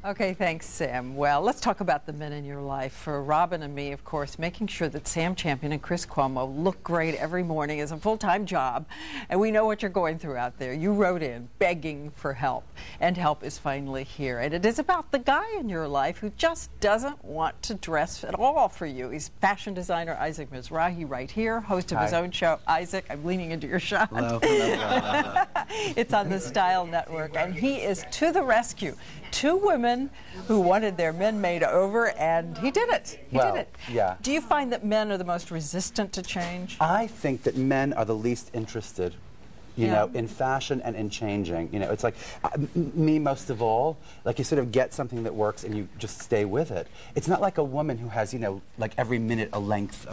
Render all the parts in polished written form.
Okay, thanks, Sam. Well, let's talk about the men in your life. For Robin and me, of course, making sure that Sam Champion and Chris Cuomo look great every morning is a full-time job, and we know what you're going through out there. You wrote in begging for help, and help is finally here. And it is about the guy in your life who just doesn't want to dress at all for you. He's fashion designer Isaac Mizrahi right here, host of his own show. Isaac, I'm leaning into your shot. Hello. It's on the Style Network, and he is to the rescue. Two women who wanted their men made over, and he did it. He did it. Yeah. Do you find that men are the most resistant to change? I think that men are the least interested, you know, in fashion and in changing. You know, it's like me most of all. Like, you sort of get something that works and you just stay with it. It's not like a woman who has, you know, like every minute a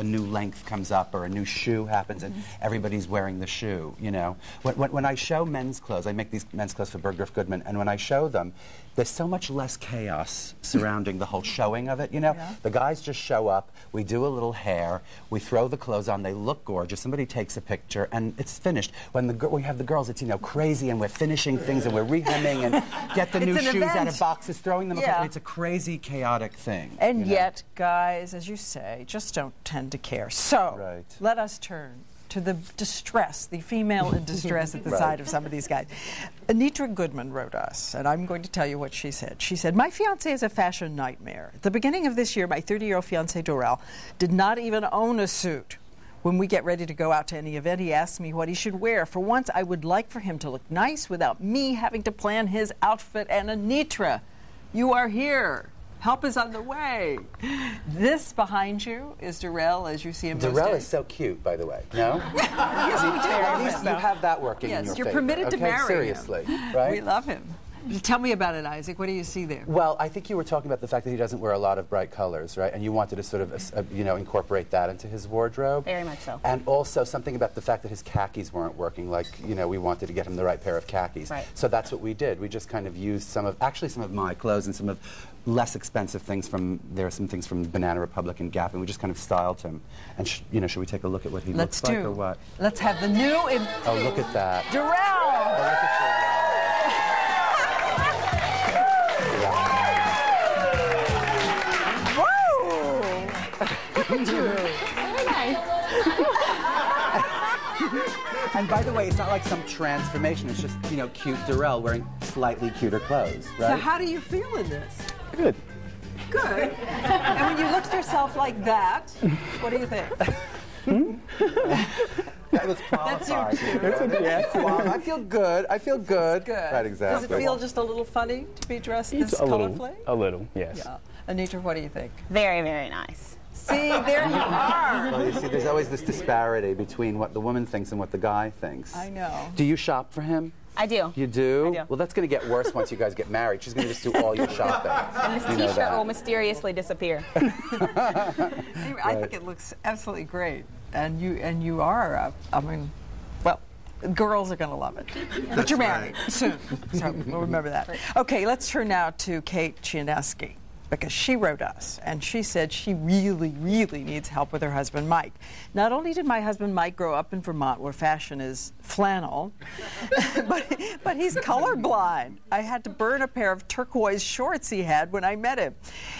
new length comes up or a new shoe happens and everybody's wearing the shoe. You know, when I show men's clothes, I make these men's clothes for Bergdorf Goodman, and when I show them, there's so much less chaos surrounding the whole showing of it, you know? Yeah. The guys just show up, we do a little hair, we throw the clothes on, they look gorgeous, somebody takes a picture, and it's finished. When we have the girls, it's, you know, crazy, and we're finishing things, and we're rehemming, and get the new shoes out of boxes, throwing them apart, and it's a crazy, chaotic thing. And yet, guys, as you say, just don't tend to care. So, let us turn to the distress, the female in distress at the side of some of these guys. Anitra Goodman wrote us, and I'm going to tell you what she said. She said, "My fiancé is a fashion nightmare. At the beginning of this year, my 30-year-old fiancé, Dorel, did not even own a suit. When we get ready to go out to any event, he asks me what he should wear. For once, I would like for him to look nice without me having to plan his outfit. And Anitra, you are here. Help is on the way." This behind you is Dorel, as you see him. Dorel is so cute, by the way. No? Yes, we do. At least you have that working in your favor. Yes, you're permitted to marry seriously, him. Right? We love him. Tell me about it, Isaac. What do you see there? Well, I think you were talking about the fact that he doesn't wear a lot of bright colors, right? And you wanted to sort of, you know, incorporate that into his wardrobe. Very much so. And also something about the fact that his khakis weren't working. Like, you know, we wanted to get him the right pair of khakis. Right. So that's what we did. We just kind of used some of my clothes and some of less expensive things from, there are some things from Banana Republic and Gap, and we just kind of styled him. And, you know, should we take a look at what he looks like or what? Let's have the new... Oh, look at that. Dorel! Oh, look at Dorel. Very nice. And by the way, it's not like some transformation. It's just, you know, cute Dorel wearing slightly cuter clothes, right? So how do you feel in this? Good. Good. And when you look at yourself like that, what do you think? That was qualified. That's you too. I feel good. I feel good. Good. Right, exactly. Does it feel just a little funny to be dressed this colorfully? A little, yes. Yeah. Anitra, what do you think? Very, very nice. See, there you are. Well, you see, there's always this disparity between what the woman thinks and what the guy thinks. I know. Do you shop for him? I do. You do? I do. Well, that's going to get worse once you guys get married. She's going to just do all your shopping. And this T-shirt will mysteriously disappear. Anyway, I think it looks absolutely great, and you are. I mean, well, girls are going to love it. But you're married soon, so we'll remember that. Okay, let's turn now to Kate Chianeski, because she wrote us, and she said she really, really needs help with her husband, Mike. Not only did my husband, Mike, grow up in Vermont, where fashion is flannel, but he's colorblind. I had to burn a pair of turquoise shorts he had when I met him.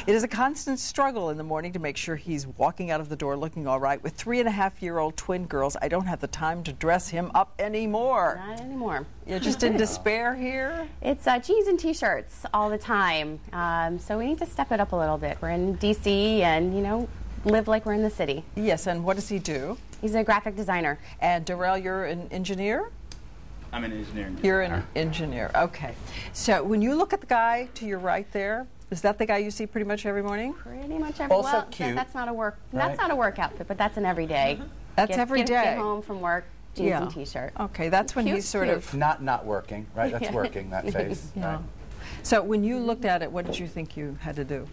It is a constant struggle in the morning to make sure he's walking out of the door looking all right. With 3.5-year-old twin girls, I don't have the time to dress him up anymore. Not anymore. You're just in despair here? It's jeans and T-shirts all the time. So we need to step it up a little bit. We're in D.C. and, you know, live like we're in the city. Yes, and what does he do? He's a graphic designer. And Dorel, you're an engineer? I'm an engineering You're an engineer, okay. So when you look at the guy to your right there, is that the guy you see pretty much every morning? Pretty much every Also well, cute. That's not a work. That's not a work outfit, but that's an everyday. That's every day. Get home from work, jeans and T-shirt. Okay, that's when he's sort of not working, right? That's working, that face. yeah. Right? So when you looked at it, what did you think you had to do?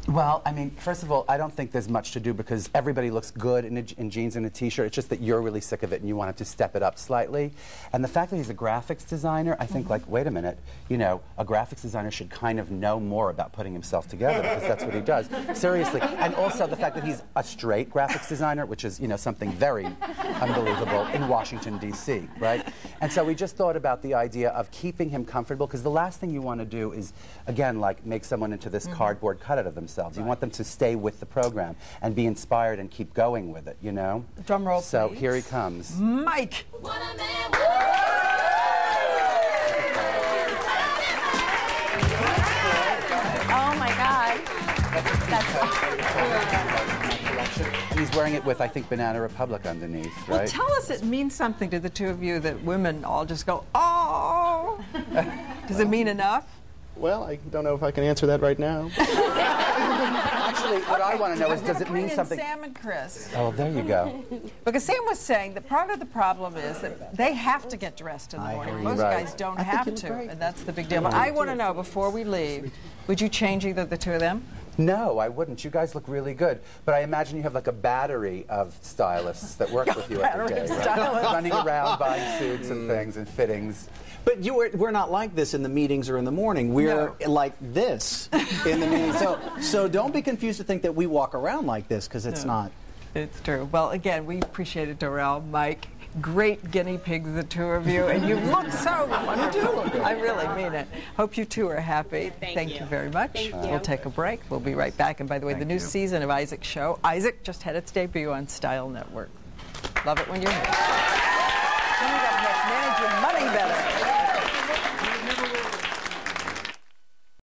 Well, I mean, first of all, I don't think there's much to do because everybody looks good in jeans and a T-shirt. It's just that you're really sick of it and you want him to step it up slightly. And the fact that he's a graphics designer, I think, like, wait a minute, you know, a graphics designer should kind of know more about putting himself together because that's what he does. Seriously. And also the fact that he's a straight graphics designer, which is, you know, something very unbelievable in Washington, D.C., right? And so we just thought about the idea of keeping him comfortable because the last thing you want to do is, again, like, make someone into this cardboard cutout of themselves. You want them to stay with the program and be inspired and keep going with it, you know? Drum roll, So please. here he comes. Mike! Oh my God. And he's wearing it with, I think, Banana Republic underneath, right? Well, tell us it means something to the two of you that women all just go, oh! Does it mean enough? Well, I don't know if I can answer that right now. Actually, what I want to know is, does it mean something? Sam and Chris. Oh, there you go. Because Sam was saying that part of the problem is that they have to get dressed in the morning. Most Right. guys don't I think have you look to, great. and that's the big deal. But I want to know, before we leave, would you change either the two of them? No, I wouldn't. You guys look really good. But I imagine you have like a battery of stylists that work with you every battery day, of right? stylists. Running around buying suits and things and fittings. But we're not like this in the meetings or in the morning. We're like this in the meetings. So don't be confused to think that we walk around like this, because it's not. It's true. Well, again, we appreciate it, Dorel, Mike. Great guinea pigs, the two of you, and you look so wonderful. I really mean it. Hope you two are happy. Thank you very much. Thank you. We'll take a break. We'll be right back. And by the way, the new season of Isaac's show, Isaac, just had its debut on Style Network. Love it when you're here. Coming up next, manage your money better.